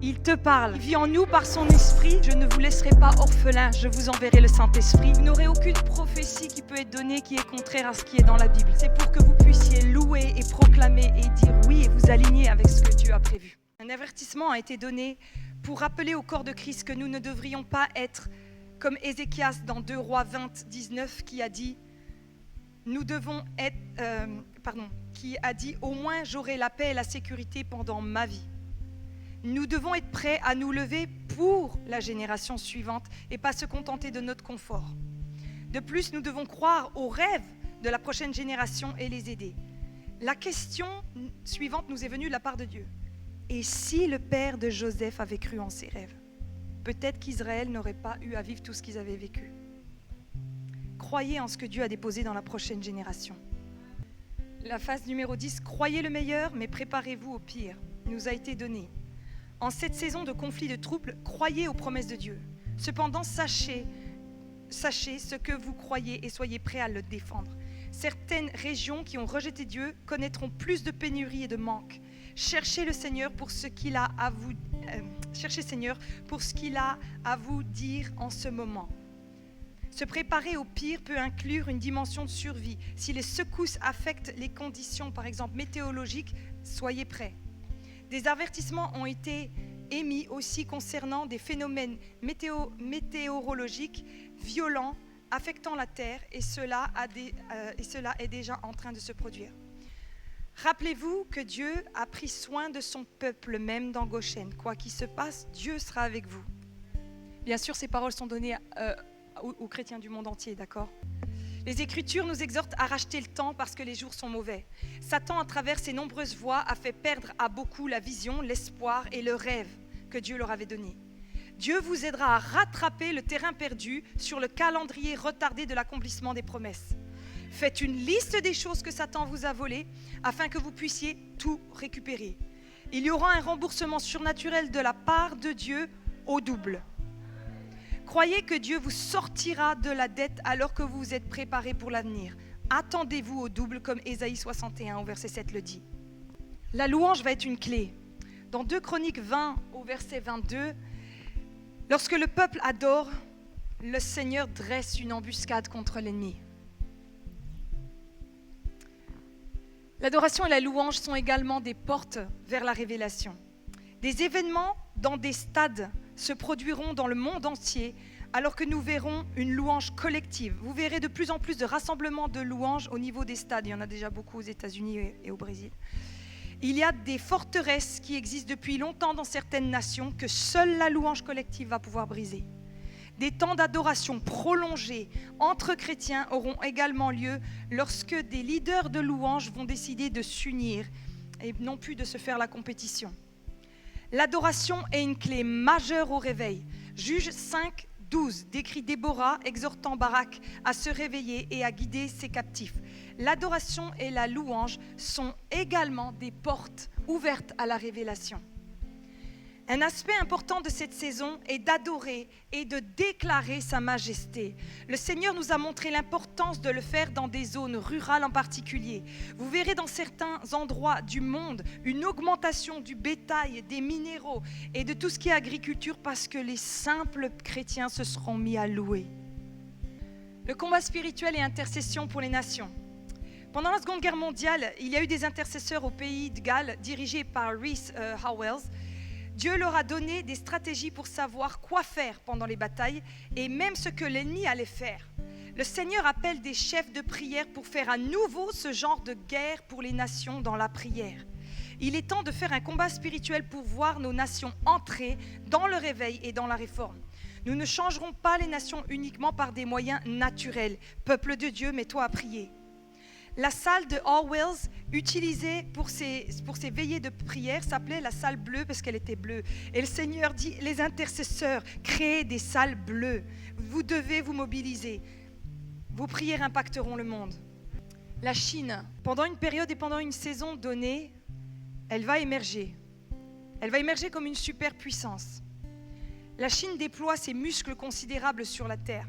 Il te parle. Il vit en nous par son esprit. Je ne vous laisserai pas orphelin, je vous enverrai le Saint-Esprit. Vous n'aurez aucune prophétie qui peut être donnée qui est contraire à ce qui est dans la Bible. C'est pour que vous puissiez louer et proclamer et dire oui et vous aligner avec ce que Dieu a prévu. Un avertissement a été donné pour rappeler au corps de Christ que nous ne devrions pas être comme Ézéchias dans 2 Rois 20, 19 qui a dit qui a dit « Au moins j'aurai la paix et la sécurité pendant ma vie ». Nous devons être prêts à nous lever pour la génération suivante et pas se contenter de notre confort. De plus, nous devons croire aux rêves de la prochaine génération et les aider. La question suivante nous est venue de la part de Dieu. Et si le père de Joseph avait cru en ses rêves, peut-être qu'Israël n'aurait pas eu à vivre tout ce qu'ils avaient vécu. Croyez en ce que Dieu a déposé dans la prochaine génération. La phase numéro 10, croyez le meilleur, mais préparez-vous au pire, nous a été donnée. En cette saison de conflits, de troubles, croyez aux promesses de Dieu. Cependant, sachez ce que vous croyez et soyez prêts à le défendre. Certaines régions qui ont rejeté Dieu connaîtront plus de pénuries et de manques. Cherchez le Seigneur pour ce qu'il a à vous, dire en ce moment. Se préparer au pire peut inclure une dimension de survie. Si les secousses affectent les conditions, par exemple météorologiques, soyez prêts. Des avertissements ont été émis aussi concernant des phénomènes météorologiques violents affectant la terre et cela est déjà en train de se produire. Rappelez-vous que Dieu a pris soin de son peuple même dans Goshen. Quoi qu'il se passe, Dieu sera avec vous. Bien sûr, ces paroles sont données aux chrétiens du monde entier, d'accord ? Les Écritures nous exhortent à racheter le temps parce que les jours sont mauvais. Satan, à travers ses nombreuses voies, a fait perdre à beaucoup la vision, l'espoir et le rêve que Dieu leur avait donné. Dieu vous aidera à rattraper le terrain perdu sur le calendrier retardé de l'accomplissement des promesses. Faites une liste des choses que Satan vous a volées afin que vous puissiez tout récupérer. Il y aura un remboursement surnaturel de la part de Dieu au double. Croyez que Dieu vous sortira de la dette alors que vous êtes préparés pour l'avenir. Attendez-vous au double comme Ésaïe 61 au verset 7 le dit. La louange va être une clé. Dans 2 Chroniques 20 au verset 22, lorsque le peuple adore, le Seigneur dresse une embuscade contre l'ennemi. L'adoration et la louange sont également des portes vers la révélation. Des événements dans des stades se produiront dans le monde entier alors que nous verrons une louange collective. Vous verrez de plus en plus de rassemblements de louanges au niveau des stades. Il y en a déjà beaucoup aux États-Unis et au Brésil. Il y a des forteresses qui existent depuis longtemps dans certaines nations que seule la louange collective va pouvoir briser. Des temps d'adoration prolongés entre chrétiens auront également lieu lorsque des leaders de louange vont décider de s'unir et non plus de se faire la compétition. L'adoration est une clé majeure au réveil. Juge 5, 12 décrit Déborah exhortant Barak à se réveiller et à guider ses captifs. L'adoration et la louange sont également des portes ouvertes à la révélation. Un aspect important de cette saison est d'adorer et de déclarer sa majesté. Le Seigneur nous a montré l'importance de le faire dans des zones rurales en particulier. Vous verrez dans certains endroits du monde une augmentation du bétail, des minéraux et de tout ce qui est agriculture parce que les simples chrétiens se seront mis à louer. Le combat spirituel et intercession pour les nations. Pendant la Seconde Guerre mondiale, il y a eu des intercesseurs au pays de Galles dirigés par Rhys Howells. Dieu leur a donné des stratégies pour savoir quoi faire pendant les batailles et même ce que l'ennemi allait faire. Le Seigneur appelle des chefs de prière pour faire à nouveau ce genre de guerre pour les nations dans la prière. Il est temps de faire un combat spirituel pour voir nos nations entrer dans le réveil et dans la réforme. Nous ne changerons pas les nations uniquement par des moyens naturels. Peuple de Dieu, mets-toi à prier. La salle de Howells, utilisée pour ces veillées de prière, s'appelait la salle bleue parce qu'elle était bleue. Et le Seigneur dit, les intercesseurs, créez des salles bleues. Vous devez vous mobiliser. Vos prières impacteront le monde. La Chine, pendant une période et pendant une saison donnée, elle va émerger. Elle va émerger comme une superpuissance. La Chine déploie ses muscles considérables sur la terre.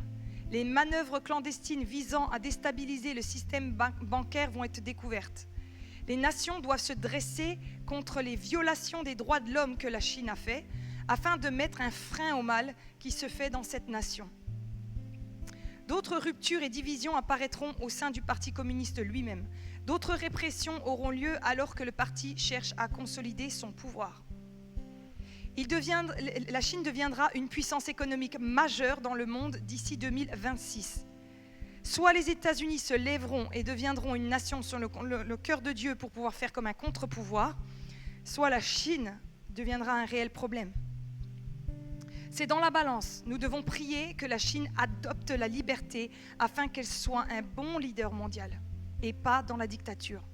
Les manœuvres clandestines visant à déstabiliser le système bancaire vont être découvertes. Les nations doivent se dresser contre les violations des droits de l'homme que la Chine a fait, afin de mettre un frein au mal qui se fait dans cette nation. D'autres ruptures et divisions apparaîtront au sein du Parti communiste lui-même. D'autres répressions auront lieu alors que le parti cherche à consolider son pouvoir. La Chine deviendra une puissance économique majeure dans le monde d'ici 2026. Soit les États-Unis se lèveront et deviendront une nation sur le cœur de Dieu pour pouvoir faire comme un contre-pouvoir, soit la Chine deviendra un réel problème. C'est dans la balance. Nous devons prier que la Chine adopte la liberté afin qu'elle soit un bon leader mondial et pas dans la dictature.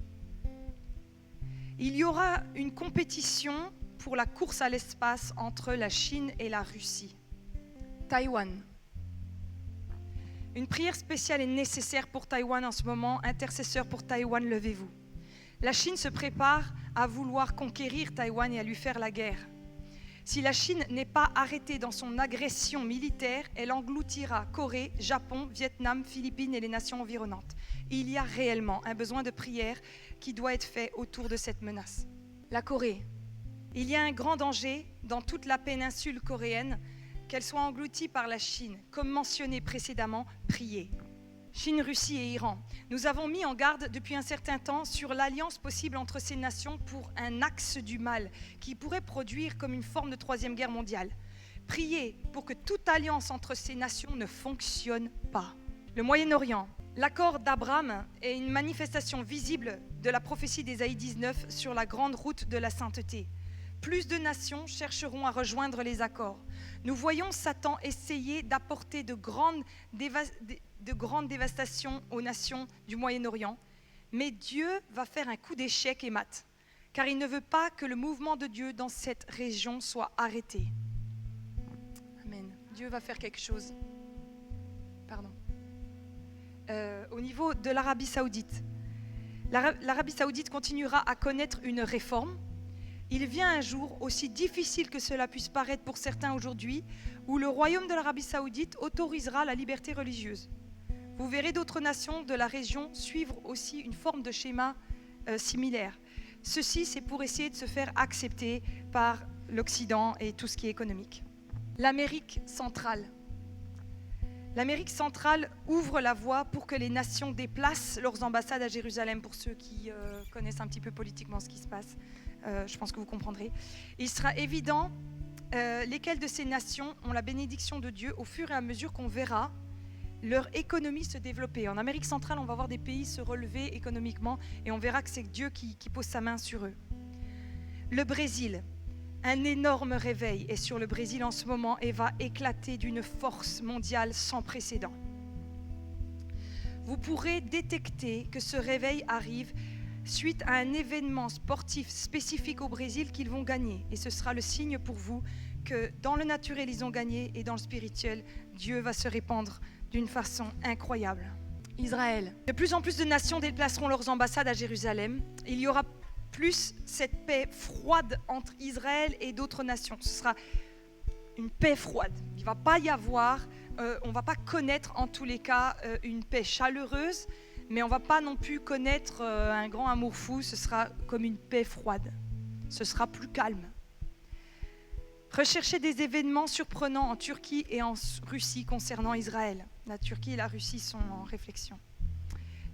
Il y aura une compétition pour la course à l'espace entre la Chine et la Russie. Taïwan. Une prière spéciale est nécessaire pour Taïwan en ce moment. Intercesseurs pour Taïwan, levez-vous. La Chine se prépare à vouloir conquérir Taïwan et à lui faire la guerre. Si la Chine n'est pas arrêtée dans son agression militaire, elle engloutira Corée, Japon, Vietnam, Philippines et les nations environnantes. Il y a réellement un besoin de prière qui doit être fait autour de cette menace. La Corée. Il y a un grand danger dans toute la péninsule coréenne qu'elle soit engloutie par la Chine. Comme mentionné précédemment, priez. Chine, Russie et Iran. Nous avons mis en garde depuis un certain temps sur l'alliance possible entre ces nations pour un axe du mal qui pourrait produire comme une forme de troisième guerre mondiale. Priez pour que toute alliance entre ces nations ne fonctionne pas. Le Moyen-Orient. L'accord d'Abraham est une manifestation visible de la prophétie d'Ésaïe 19 sur la grande route de la sainteté. Plus de nations chercheront à rejoindre les accords. Nous voyons Satan essayer d'apporter de grandes dévastations aux nations du Moyen-Orient, mais Dieu va faire un coup d'échec et mat, car il ne veut pas que le mouvement de Dieu dans cette région soit arrêté. Amen. Dieu va faire quelque chose. Au niveau de l'Arabie Saoudite, l'Arabie Saoudite continuera à connaître une réforme. Il vient un jour, aussi difficile que cela puisse paraître pour certains aujourd'hui, où le royaume de l'Arabie Saoudite autorisera la liberté religieuse. Vous verrez d'autres nations de la région suivre aussi une forme de schéma similaire. Ceci, c'est pour essayer de se faire accepter par l'Occident et tout ce qui est économique. L'Amérique centrale. L'Amérique centrale ouvre la voie pour que les nations déplacent leurs ambassades à Jérusalem, pour ceux qui connaissent un petit peu politiquement ce qui se passe. Je pense que vous comprendrez. Il sera évident lesquelles de ces nations ont la bénédiction de Dieu au fur et à mesure qu'on verra leur économie se développer. En Amérique centrale, on va voir des pays se relever économiquement et on verra que c'est Dieu qui pose sa main sur eux. Le Brésil. Un énorme réveil est sur le Brésil en ce moment et va éclater d'une force mondiale sans précédent. Vous pourrez détecter que ce réveil arrive suite à un événement sportif spécifique au Brésil qu'ils vont gagner. Et ce sera le signe pour vous que dans le naturel, ils ont gagné et dans le spirituel, Dieu va se répandre d'une façon incroyable. Israël. De plus en plus de nations déplaceront leurs ambassades à Jérusalem. Il y aura plus cette paix froide entre Israël et d'autres nations. Ce sera une paix froide. Il ne va pas y avoir, on ne va pas connaître en tous les cas une paix chaleureuse, mais on ne va pas non plus connaître un grand amour fou. Ce sera comme une paix froide. Ce sera plus calme. Recherchez des événements surprenants en Turquie et en Russie concernant Israël. La Turquie et la Russie sont en réflexion.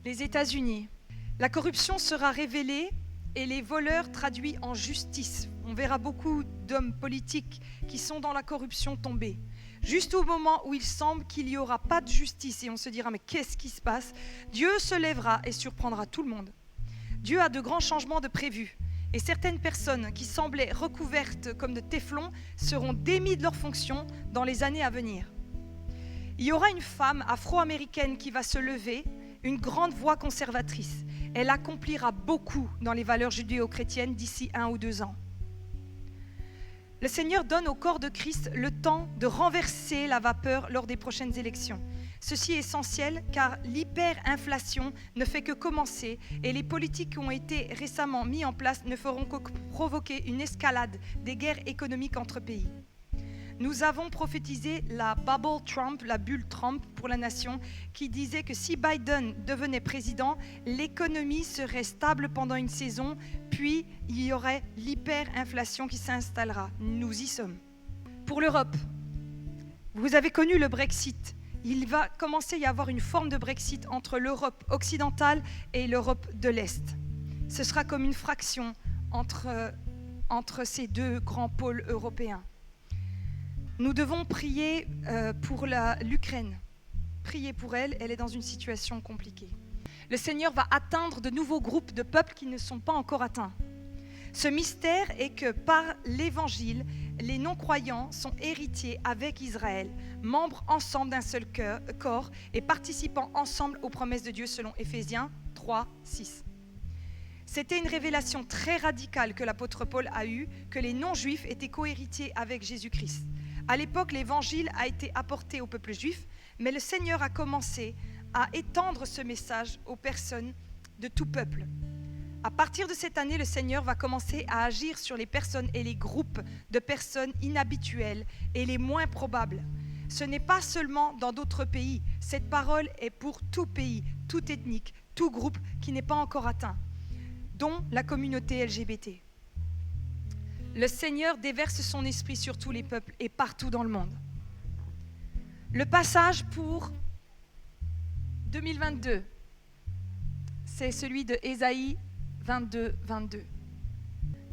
Les États-Unis. La corruption sera révélée et les voleurs traduits en justice. On verra beaucoup d'hommes politiques qui sont dans la corruption tomber. Juste au moment où il semble qu'il n'y aura pas de justice et on se dira mais qu'est-ce qui se passe ? Dieu se lèvera et surprendra tout le monde. Dieu a de grands changements de prévus et certaines personnes qui semblaient recouvertes comme de téflon seront démises de leurs fonctions dans les années à venir. Il y aura une femme afro-américaine qui va se lever, une grande voix conservatrice. Elle accomplira beaucoup dans les valeurs judéo-chrétiennes d'ici 1 ou 2 ans. Le Seigneur donne au corps de Christ le temps de renverser la vapeur lors des prochaines élections. Ceci est essentiel car l'hyperinflation ne fait que commencer et les politiques qui ont été récemment mis en place ne feront que provoquer une escalade des guerres économiques entre pays. Nous avons prophétisé la bubble Trump, la bulle Trump pour la nation, qui disait que si Biden devenait président, l'économie serait stable pendant une saison, puis il y aurait l'hyperinflation qui s'installera. Nous y sommes. Pour l'Europe, vous avez connu le Brexit. Il va commencer à y avoir une forme de Brexit entre l'Europe occidentale et l'Europe de l'Est. Ce sera comme une fraction entre ces deux grands pôles européens. Nous devons prier pour l'Ukraine. Prier pour elle, elle est dans une situation compliquée. Le Seigneur va atteindre de nouveaux groupes de peuples qui ne sont pas encore atteints. Ce mystère est que par l'Évangile, les non-croyants sont héritiers avec Israël, membres ensemble d'un seul corps et participant ensemble aux promesses de Dieu selon Éphésiens 3, 6. C'était une révélation très radicale que l'apôtre Paul a eue, que les non-juifs étaient co-héritiers avec Jésus-Christ. À l'époque, l'évangile a été apporté au peuple juif, mais le Seigneur a commencé à étendre ce message aux personnes de tout peuple. À partir de cette année, le Seigneur va commencer à agir sur les personnes et les groupes de personnes inhabituelles et les moins probables. Ce n'est pas seulement dans d'autres pays. Cette parole est pour tout pays, toute ethnique, tout groupe qui n'est pas encore atteint, dont la communauté LGBT. Le Seigneur déverse son esprit sur tous les peuples et partout dans le monde. Le passage pour 2022, c'est celui de Ésaïe 22, 22.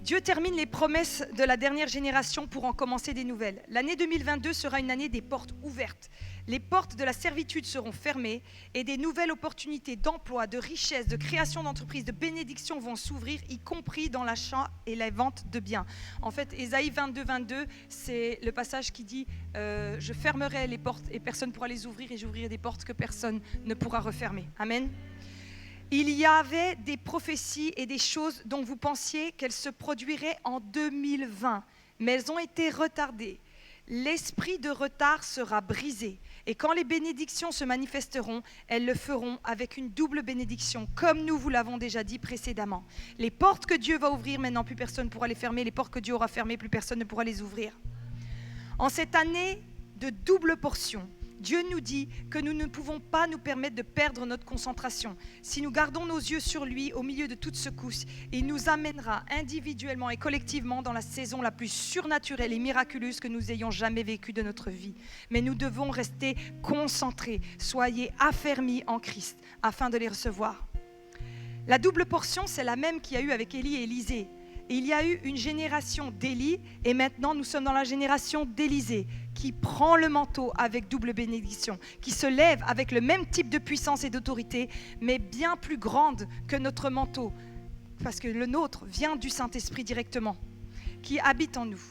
Dieu termine les promesses de la dernière génération pour en commencer des nouvelles. L'année 2022 sera une année des portes ouvertes. Les portes de la servitude seront fermées et des nouvelles opportunités d'emploi, de richesse, de création d'entreprises, de bénédiction vont s'ouvrir, y compris dans l'achat et la vente de biens. En fait, Ésaïe 22, 22, c'est le passage qui dit « Je fermerai les portes et personne ne pourra les ouvrir et j'ouvrirai des portes que personne ne pourra refermer. » Amen. Il y avait des prophéties et des choses dont vous pensiez qu'elles se produiraient en 2020, mais elles ont été retardées. L'esprit de retard sera brisé. Et quand les bénédictions se manifesteront, elles le feront avec une double bénédiction, comme nous vous l'avons déjà dit précédemment. Les portes que Dieu va ouvrir, maintenant plus personne ne pourra les fermer. Les portes que Dieu aura fermées, plus personne ne pourra les ouvrir. En cette année de double portion, Dieu nous dit que nous ne pouvons pas nous permettre de perdre notre concentration. Si nous gardons nos yeux sur lui au milieu de toute secousse, il nous amènera individuellement et collectivement dans la saison la plus surnaturelle et miraculeuse que nous ayons jamais vécue de notre vie. Mais nous devons rester concentrés, soyez affermis en Christ afin de les recevoir. La double portion, c'est la même qu'il y a eu avec Élie et Élisée. Il y a eu une génération d'Élie et maintenant nous sommes dans la génération d'Élisée qui prend le manteau avec double bénédiction, qui se lève avec le même type de puissance et d'autorité, mais bien plus grande que notre manteau, parce que le nôtre vient du Saint-Esprit directement, qui habite en nous.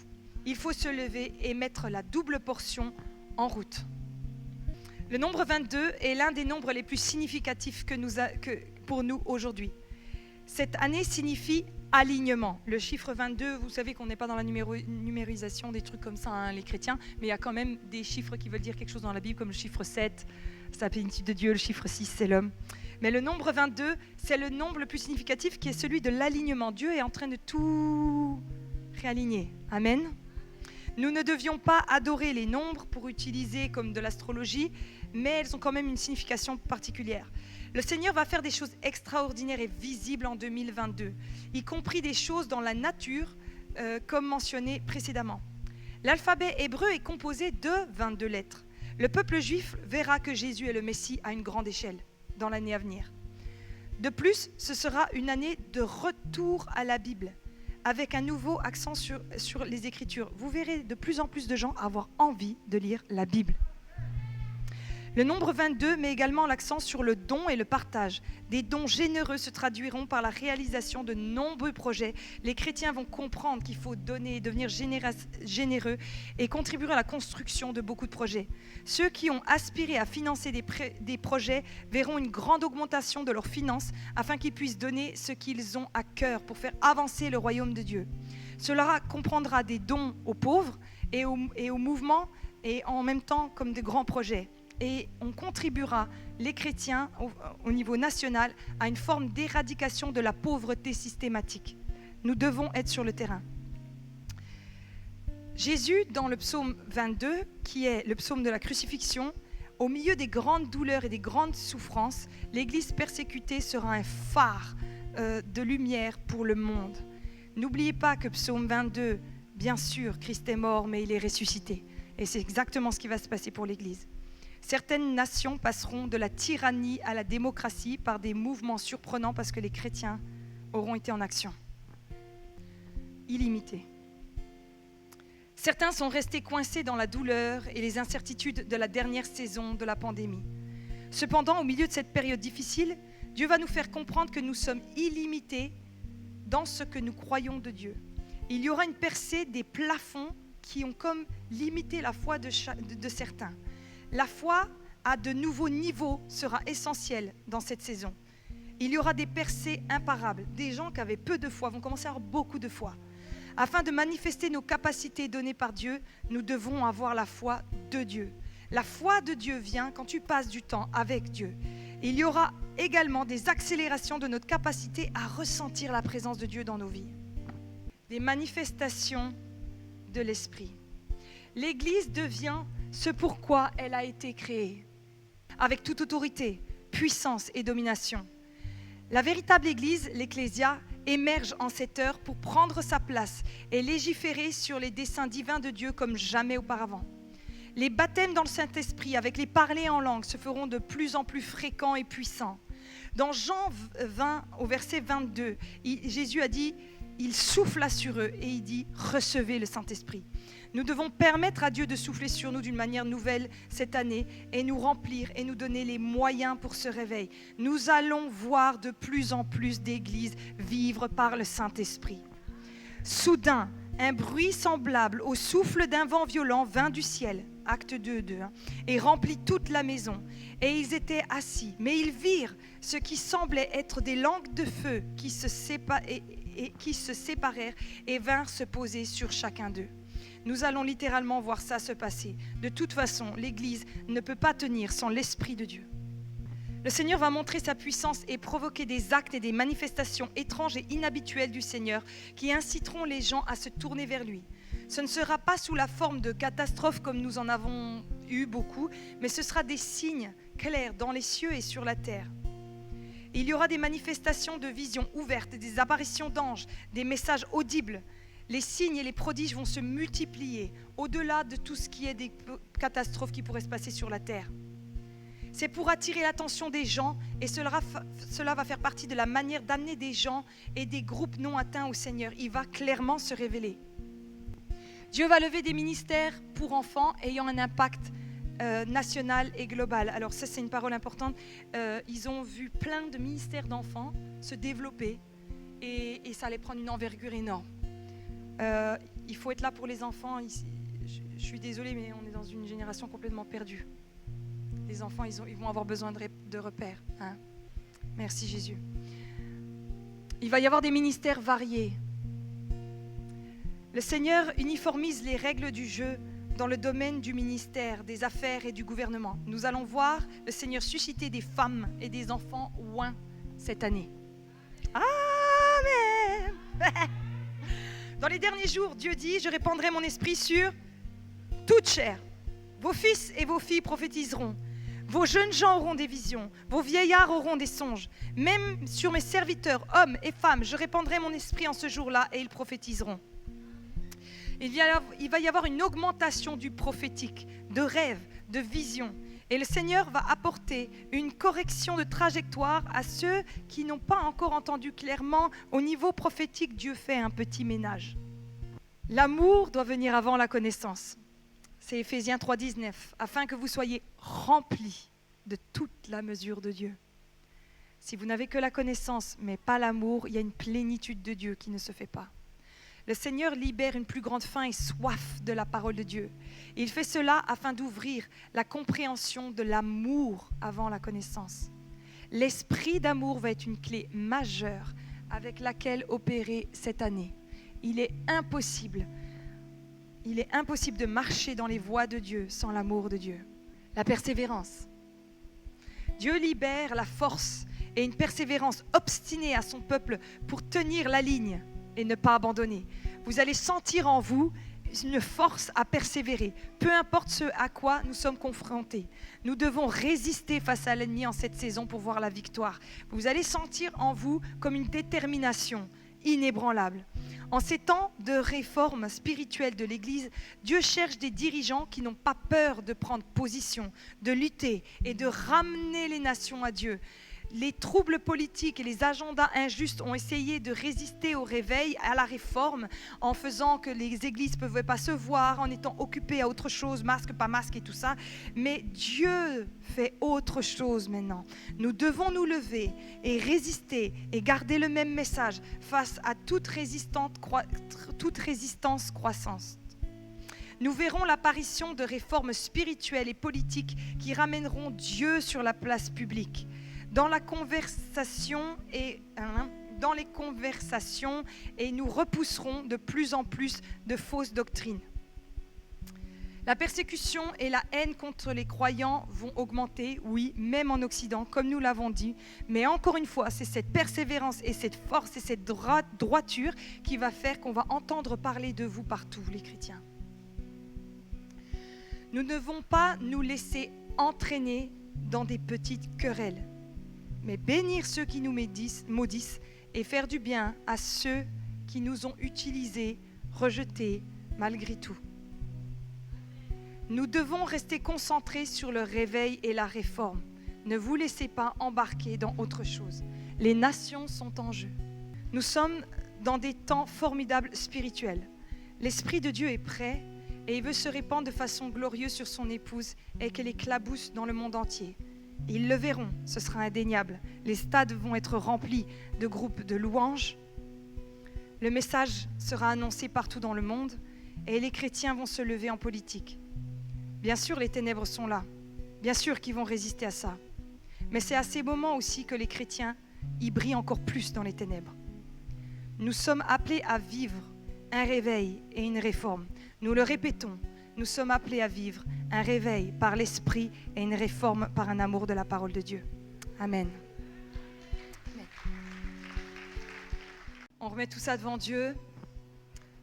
Il faut se lever et mettre la double portion en route. Le nombre 22 est l'un des nombres les plus significatifs pour nous aujourd'hui. Cette année signifie alignement. Le chiffre 22, vous savez qu'on n'est pas dans la numérisation, des trucs comme ça, hein, les chrétiens, mais il y a quand même des chiffres qui veulent dire quelque chose dans la Bible, comme le chiffre 7, c'est la plénitude de Dieu, le chiffre 6, c'est l'homme. Mais le nombre 22, c'est le nombre le plus significatif qui est celui de l'alignement. Dieu est en train de tout réaligner. Amen. Nous ne devions pas adorer les nombres pour utiliser comme de l'astrologie, mais elles ont quand même une signification particulière. Le Seigneur va faire des choses extraordinaires et visibles en 2022, y compris des choses dans la nature, comme mentionné précédemment. L'alphabet hébreu est composé de 22 lettres. Le peuple juif verra que Jésus est le Messie à une grande échelle dans l'année à venir. De plus, ce sera une année de retour à la Bible, avec un nouveau accent sur les Écritures. Vous verrez de plus en plus de gens avoir envie de lire la Bible. Le nombre 22 met également l'accent sur le don et le partage. Des dons généreux se traduiront par la réalisation de nombreux projets. Les chrétiens vont comprendre qu'il faut donner et devenir généreux et contribuer à la construction de beaucoup de projets. Ceux qui ont aspiré à financer des projets verront une grande augmentation de leurs finances afin qu'ils puissent donner ce qu'ils ont à cœur pour faire avancer le royaume de Dieu. Cela comprendra des dons aux pauvres et aux mouvements et en même temps comme de grands projets. Et on contribuera, les chrétiens, au niveau national, à une forme d'éradication de la pauvreté systématique. Nous devons être sur le terrain. Jésus, dans le psaume 22, qui est le psaume de la crucifixion, au milieu des grandes douleurs et des grandes souffrances, l'Église persécutée sera un phare de lumière pour le monde. N'oubliez pas que psaume 22, bien sûr, Christ est mort, mais il est ressuscité. Et c'est exactement ce qui va se passer pour l'Église. Certaines nations passeront de la tyrannie à la démocratie par des mouvements surprenants parce que les chrétiens auront été en action. Illimité. Certains sont restés coincés dans la douleur et les incertitudes de la dernière saison de la pandémie. Cependant, au milieu de cette période difficile, Dieu va nous faire comprendre que nous sommes illimités dans ce que nous croyons de Dieu. Il y aura une percée des plafonds qui ont comme limité la foi de certains. La foi à de nouveaux niveaux sera essentielle dans cette saison. Il y aura des percées imparables. Des gens qui avaient peu de foi vont commencer à avoir beaucoup de foi. Afin de manifester nos capacités données par Dieu, nous devons avoir la foi de Dieu. La foi de Dieu vient quand tu passes du temps avec Dieu. Il y aura également des accélérations de notre capacité à ressentir la présence de Dieu dans nos vies. Des manifestations de l'Esprit. L'Église devient ce pourquoi elle a été créée, avec toute autorité, puissance et domination. La véritable Église, l'Ecclésia, émerge en cette heure pour prendre sa place et légiférer sur les desseins divins de Dieu comme jamais auparavant. Les baptêmes dans le Saint-Esprit avec les parler en langue se feront de plus en plus fréquents et puissants. Dans Jean 20, au verset 22, Jésus a dit, il souffla sur eux et il dit, recevez le Saint-Esprit. Nous devons permettre à Dieu de souffler sur nous d'une manière nouvelle cette année et nous remplir et nous donner les moyens pour ce réveil. Nous allons voir de plus en plus d'églises vivre par le Saint-Esprit. Soudain, un bruit semblable au souffle d'un vent violent vint du ciel, acte 2, et remplit toute la maison. Et ils étaient assis, mais ils virent ce qui semblait être des langues de feu qui se séparèrent et vinrent se poser sur chacun d'eux. Nous allons littéralement voir ça se passer. De toute façon, l'Église ne peut pas tenir sans l'Esprit de Dieu. Le Seigneur va montrer sa puissance et provoquer des actes et des manifestations étranges et inhabituelles du Seigneur qui inciteront les gens à se tourner vers lui. Ce ne sera pas sous la forme de catastrophes comme nous en avons eu beaucoup, mais ce sera des signes clairs dans les cieux et sur la terre. Il y aura des manifestations de visions ouvertes, des apparitions d'anges, des messages audibles. Les signes et les prodiges vont se multiplier au-delà de tout ce qui est des catastrophes qui pourraient se passer sur la terre. C'est pour attirer l'attention des gens et cela va faire partie de la manière d'amener des gens et des groupes non atteints au Seigneur. Il va clairement se révéler. Dieu va lever des ministères pour enfants ayant un impact national et global. Alors ça, c'est une parole importante. Ils ont vu plein de ministères d'enfants se développer et ça allait prendre une envergure énorme. Il faut être là pour les enfants. Je suis désolée, mais on est dans une génération complètement perdue. Les enfants, ils vont avoir besoin de repères. Hein. Merci Jésus. Il va y avoir des ministères variés. Le Seigneur uniformise les règles du jeu dans le domaine du ministère, des affaires et du gouvernement. Nous allons voir le Seigneur susciter des femmes et des enfants oints cette année. Amen. Dans les derniers jours, Dieu dit, je répandrai mon esprit sur toute chair. Vos fils et vos filles prophétiseront. Vos jeunes gens auront des visions. Vos vieillards auront des songes. Même sur mes serviteurs, hommes et femmes, je répandrai mon esprit en ce jour-là et ils prophétiseront. Il va y avoir une augmentation du prophétique, de rêves, de visions. Et le Seigneur va apporter une correction de trajectoire à ceux qui n'ont pas encore entendu clairement. Au niveau prophétique, Dieu fait un petit ménage. L'amour doit venir avant la connaissance. C'est Éphésiens 3,19, afin que vous soyez remplis de toute la mesure de Dieu. Si vous n'avez que la connaissance, mais pas l'amour, il y a une plénitude de Dieu qui ne se fait pas. Le Seigneur libère une plus grande faim et soif de la parole de Dieu. Il fait cela afin d'ouvrir la compréhension de l'amour avant la connaissance. L'esprit d'amour va être une clé majeure avec laquelle opérer cette année. Il est impossible de marcher dans les voies de Dieu sans l'amour de Dieu. La persévérance. Dieu libère la force et une persévérance obstinée à son peuple pour tenir la ligne et ne pas abandonner. Vous allez sentir en vous une force à persévérer, peu importe ce à quoi nous sommes confrontés. Nous devons résister face à l'ennemi en cette saison pour voir la victoire. Vous allez sentir en vous comme une détermination inébranlable. En ces temps de réforme spirituelle de l'Église, Dieu cherche des dirigeants qui n'ont pas peur de prendre position, de lutter et de ramener les nations à Dieu. Les troubles politiques et les agendas injustes ont essayé de résister au réveil, à la réforme, en faisant que les églises ne pouvaient pas se voir, en étant occupées à autre chose, masque, pas masque et tout ça. Mais Dieu fait autre chose maintenant. Nous devons nous lever et résister et garder le même message face à toute résistance croissante. Nous verrons l'apparition de réformes spirituelles et politiques qui ramèneront Dieu sur la place publique. Dans les conversations et nous repousserons de plus en plus de fausses doctrines. La persécution et la haine contre les croyants vont augmenter, oui, même en Occident, comme nous l'avons dit. Mais encore une fois, c'est cette persévérance et cette force et cette droiture qui va faire qu'on va entendre parler de vous partout, les chrétiens. Nous ne devons pas nous laisser entraîner dans des petites querelles, mais bénir ceux qui nous maudissent et faire du bien à ceux qui nous ont utilisés, rejetés malgré tout. Nous devons rester concentrés sur le réveil et la réforme. Ne vous laissez pas embarquer dans autre chose. Les nations sont en jeu. Nous sommes dans des temps formidables spirituels. L'Esprit de Dieu est prêt et il veut se répandre de façon glorieuse sur son épouse et qu'elle éclabousse dans le monde entier. Ils le verront, ce sera indéniable. Les stades vont être remplis de groupes de louanges. Le message sera annoncé partout dans le monde et les chrétiens vont se lever en politique. Bien sûr, les ténèbres sont là. Bien sûr qu'ils vont résister à ça. Mais c'est à ces moments aussi que les chrétiens y brillent encore plus dans les ténèbres. Nous sommes appelés à vivre un réveil et une réforme. Nous le répétons. Nous sommes appelés à vivre un réveil par l'Esprit et une réforme par un amour de la parole de Dieu. Amen. Amen. On remet tout ça devant Dieu.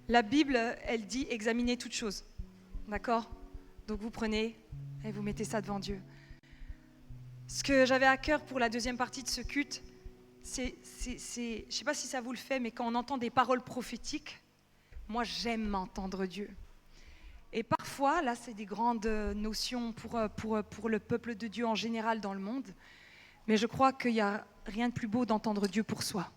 La Bible, elle dit examiner toutes choses. D'accord ? Donc vous prenez et vous mettez ça devant Dieu. Ce que j'avais à cœur pour la deuxième partie de ce culte, je ne sais pas si ça vous le fait, mais quand on entend des paroles prophétiques, moi j'aime entendre Dieu. Et parfois, là, c'est des grandes notions pour le peuple de Dieu en général dans le monde. Mais je crois qu'il n'y a rien de plus beau d'entendre Dieu pour soi.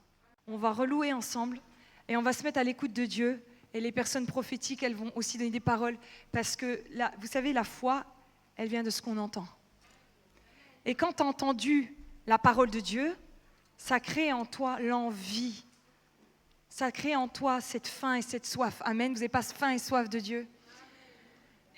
On va relouer ensemble et on va se mettre à l'écoute de Dieu. Et les personnes prophétiques, elles vont aussi donner des paroles. Parce que, vous savez, la foi, elle vient de ce qu'on entend. Et quand tu as entendu la parole de Dieu, ça crée en toi l'envie. Ça crée en toi cette faim et cette soif. Amen. Vous n'avez pas faim et soif de Dieu?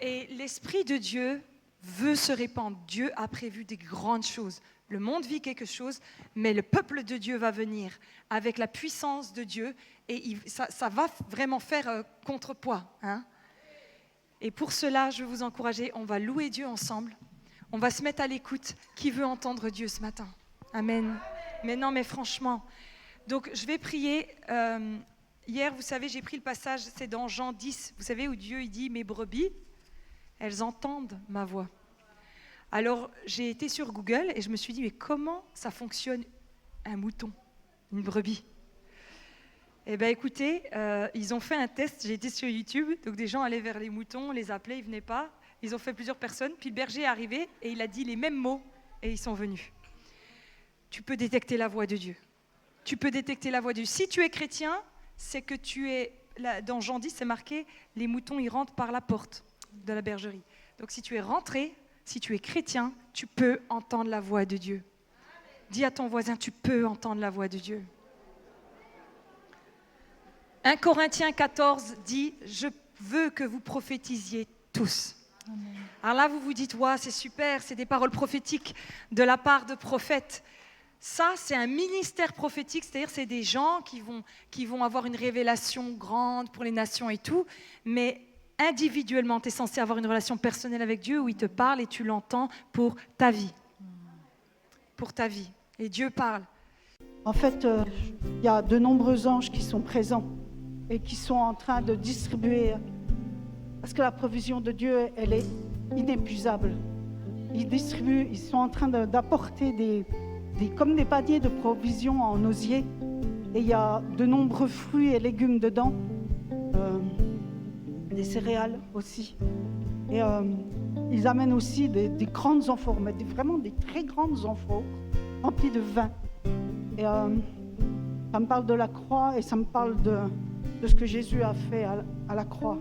Et l'Esprit de Dieu veut se répandre. Dieu a prévu des grandes choses. Le monde vit quelque chose, mais le peuple de Dieu va venir avec la puissance de Dieu et ça va vraiment faire contrepoids. Hein? Et pour cela, je veux vous encourager, on va louer Dieu ensemble. On va se mettre à l'écoute. Qui veut entendre Dieu ce matin? Amen. Mais non, mais franchement. Donc, je vais prier. Hier, vous savez, j'ai pris le passage, c'est dans Jean 10. Vous savez, où Dieu il dit « Mes brebis, elles entendent ma voix ». Alors, j'ai été sur Google et je me suis dit, mais comment ça fonctionne un mouton, une brebis? Eh bien, écoutez, ils ont fait un test, j'ai été sur YouTube, donc des gens allaient vers les moutons, on les appelait, ils ne venaient pas. Ils ont fait plusieurs personnes, puis le berger est arrivé et il a dit les mêmes mots et ils sont venus. Tu peux détecter la voix de Dieu. Tu peux détecter la voix de Dieu. Si tu es chrétien, c'est que tu es, là, dans Jean 10, c'est marqué, les moutons, ils rentrent par la porte de la bergerie. Donc si tu es rentré, si tu es chrétien, tu peux entendre la voix de Dieu. Dis à ton voisin, tu peux entendre la voix de Dieu. 1 Corinthiens 14 dit, je veux que vous prophétisiez tous. Amen. Alors là, vous vous dites, ouais, c'est super, c'est des paroles prophétiques de la part de prophètes. Ça, c'est un ministère prophétique, c'est-à-dire c'est des gens qui vont avoir une révélation grande pour les nations et tout, mais individuellement, tu es censé avoir une relation personnelle avec Dieu où il te parle et tu l'entends pour ta vie. Pour ta vie. Et Dieu parle. En fait, il y a de nombreux anges qui sont présents et qui sont en train de distribuer Parce que la provision de Dieu, elle est inépuisable. Ils sont en train d'apporter comme des paniers de provisions en osier. Et il y a de nombreux fruits et légumes dedans. Des céréales aussi. Et ils amènent aussi des grandes amphores, mais vraiment des très grandes amphores, remplies de vin. Et ça me parle de la croix et ça me parle de ce que Jésus a fait à la croix.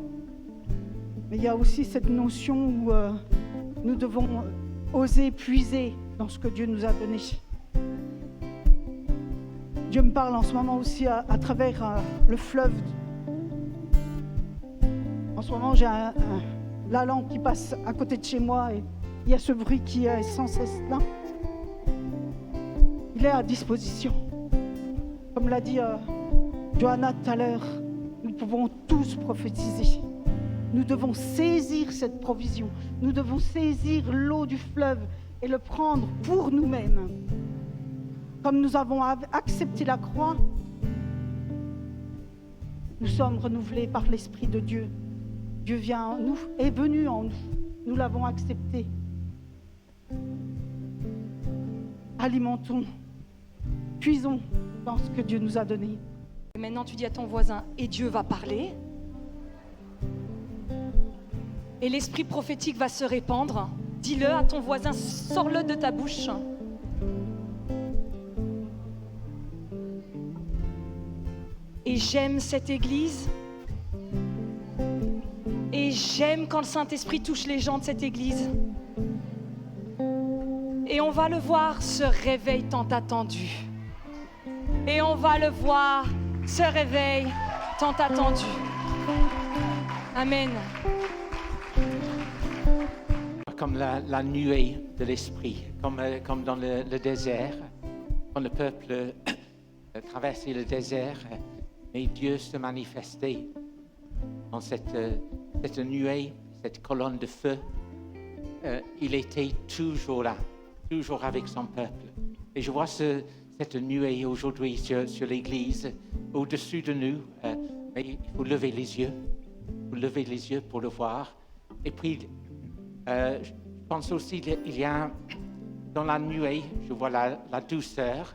Mais il y a aussi cette notion où nous devons oser puiser dans ce que Dieu nous a donné. Dieu me parle en ce moment aussi à travers le fleuve. En ce moment, j'ai la lampe qui passe à côté de chez moi et il y a ce bruit qui est sans cesse là. Il est à disposition. Comme l'a dit Johanna tout à l'heure, nous pouvons tous prophétiser. Nous devons saisir cette provision. Nous devons saisir l'eau du fleuve et le prendre pour nous-mêmes. Comme nous avons accepté la croix, nous sommes renouvelés par l'Esprit de Dieu. Dieu vient en nous, est venu en nous. Nous l'avons accepté. Alimentons, puisons dans ce que Dieu nous a donné. Maintenant, tu dis à ton voisin, et Dieu va parler. Et l'esprit prophétique va se répandre. Dis-le à ton voisin, sors-le de ta bouche. Et j'aime cette église. Et j'aime quand le Saint-Esprit touche les gens de cette église. Et on va le voir, ce réveil tant attendu. Et on va le voir, ce réveil tant attendu. Amen. Comme la nuée de l'esprit, comme dans le désert, quand le peuple traversait le désert, et Dieu se manifestait dans cette nuée, cette colonne de feu. Il était toujours là, toujours avec son peuple. Et je vois cette nuée aujourd'hui sur l'Église, au-dessus de nous. Mais il faut lever les yeux. Il faut lever les yeux pour le voir. Et puis, je pense aussi qu'il y a dans la nuée, je vois la douceur.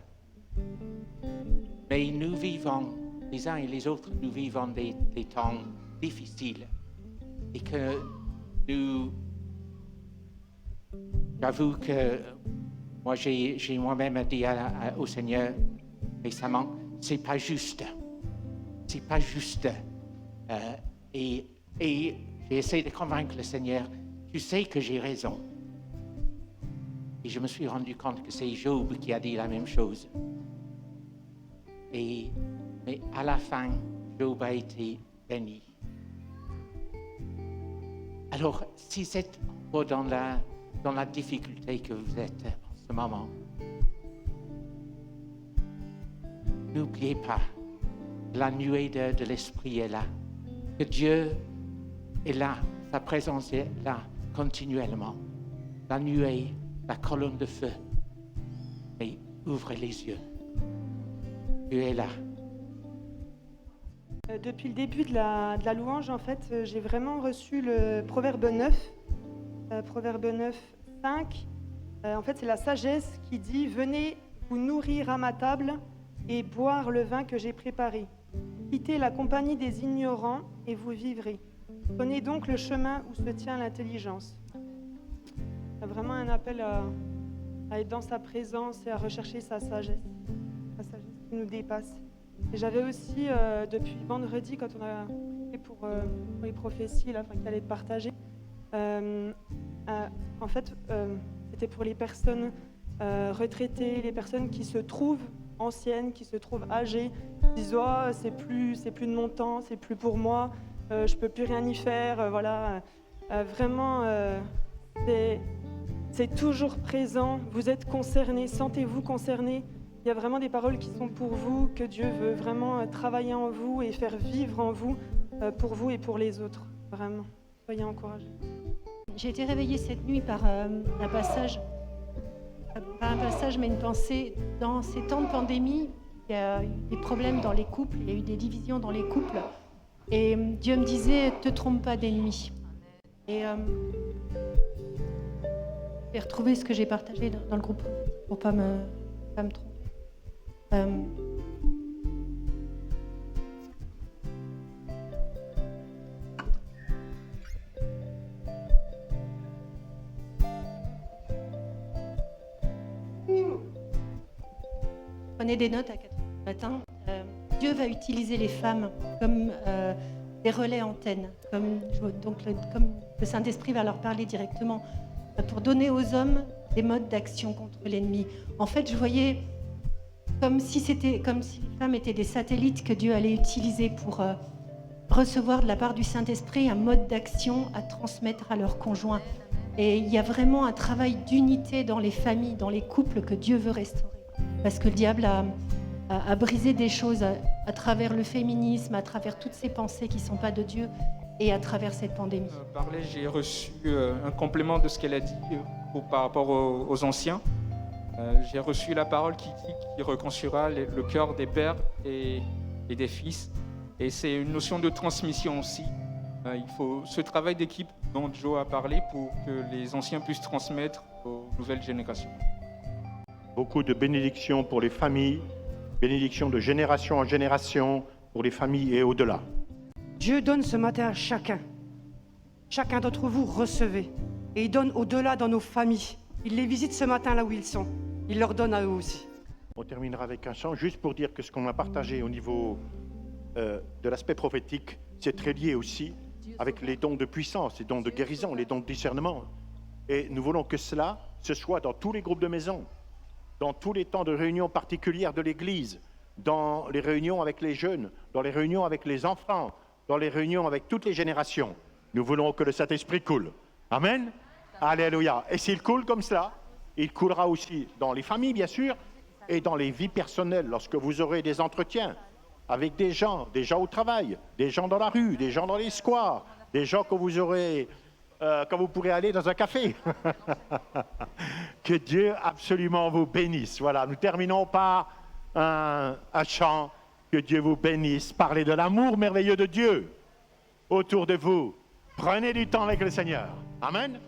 Mais nous vivons, les uns et les autres, nous vivons des temps difficiles. Et que j'avoue que moi j'ai moi-même dit au Seigneur récemment, c'est pas juste. Et j'ai essayé de convaincre le Seigneur, tu sais que j'ai raison. Et je me suis rendu compte que c'est Job qui a dit la même chose. Mais à la fin, Job a été béni. Alors, si c'est dans la difficulté que vous êtes en ce moment, n'oubliez pas, la nuée de l'Esprit est là, que Dieu est là, sa présence est là continuellement. La nuée, la colonne de feu, mais ouvrez les yeux. Dieu est là. Depuis le début de la louange, en fait, j'ai vraiment reçu le Proverbe 9, Proverbe 9, 5. En fait, c'est la sagesse qui dit « Venez vous nourrir à ma table et boire le vin que j'ai préparé. Quittez la compagnie des ignorants et vous vivrez. Prenez donc le chemin où se tient l'intelligence. » Il y a vraiment un appel à être dans sa présence et à rechercher sa sagesse qui nous dépasse. Et j'avais aussi, depuis vendredi, quand on a fait pour les prophéties là, qui allaient être partagées, en fait, c'était pour les personnes retraitées, les personnes qui se trouvent anciennes, qui se trouvent âgées, qui disent « Oh, c'est plus de mon temps, c'est plus pour moi, je peux plus rien y faire. » Voilà. Vraiment, c'est toujours présent. Vous êtes concernés, sentez-vous concernés. Il y a vraiment des paroles qui sont pour vous, que Dieu veut vraiment travailler en vous et faire vivre en vous, pour vous et pour les autres. Vraiment, soyez encouragés. J'ai été réveillée cette nuit par un passage, mais une pensée. Dans ces temps de pandémie, il y a eu des problèmes dans les couples, il y a eu des divisions dans les couples. Et Dieu me disait, ne te trompe pas d'ennemi. Et je vais retrouver ce que j'ai partagé dans le groupe pour pas me tromper. Prenez des notes à 4 heures du matin. Dieu va utiliser les femmes comme des relais antennes, comme le Saint-Esprit va leur parler directement pour donner aux hommes des modes d'action contre l'ennemi. En fait, je voyais comme si les femmes étaient des satellites que Dieu allait utiliser pour recevoir de la part du Saint-Esprit un mode d'action à transmettre à leurs conjoints. Et il y a vraiment un travail d'unité dans les familles, dans les couples que Dieu veut restaurer. Parce que le diable a brisé des choses à travers le féminisme, à travers toutes ces pensées qui ne sont pas de Dieu et à travers cette pandémie. J'ai reçu un complément de ce qu'elle a dit par rapport aux anciens. J'ai reçu la parole qui dit qu'il reconstruira le cœur des pères et des fils. Et c'est une notion de transmission aussi. Il faut ce travail d'équipe dont Joe a parlé pour que les anciens puissent transmettre aux nouvelles générations. Beaucoup de bénédictions pour les familles, bénédictions de génération en génération pour les familles et au-delà. Dieu donne ce matin à chacun. Chacun d'entre vous recevez. Et il donne au-delà dans nos familles. Il les visite ce matin là où ils sont. Il leur donne à eux aussi. On terminera avec un chant, juste pour dire que ce qu'on a partagé au niveau de l'aspect prophétique, c'est très lié aussi avec les dons de puissance, les dons de guérison, les dons de discernement. Et nous voulons que cela, ce soit dans tous les groupes de maison, dans tous les temps de réunion particulières de l'Église, dans les réunions avec les jeunes, dans les réunions avec les enfants, dans les réunions avec toutes les générations. Nous voulons que le Saint-Esprit coule. Amen. Alléluia. Et s'il coule comme cela, il coulera aussi dans les familles, bien sûr, et dans les vies personnelles, lorsque vous aurez des entretiens avec des gens au travail, des gens dans la rue, des gens dans les squares, des gens que vous aurez, quand vous pourrez aller dans un café. Que Dieu absolument vous bénisse. Voilà, nous terminons par un chant. Que Dieu vous bénisse. Parlez de l'amour merveilleux de Dieu autour de vous. Prenez du temps avec le Seigneur. Amen.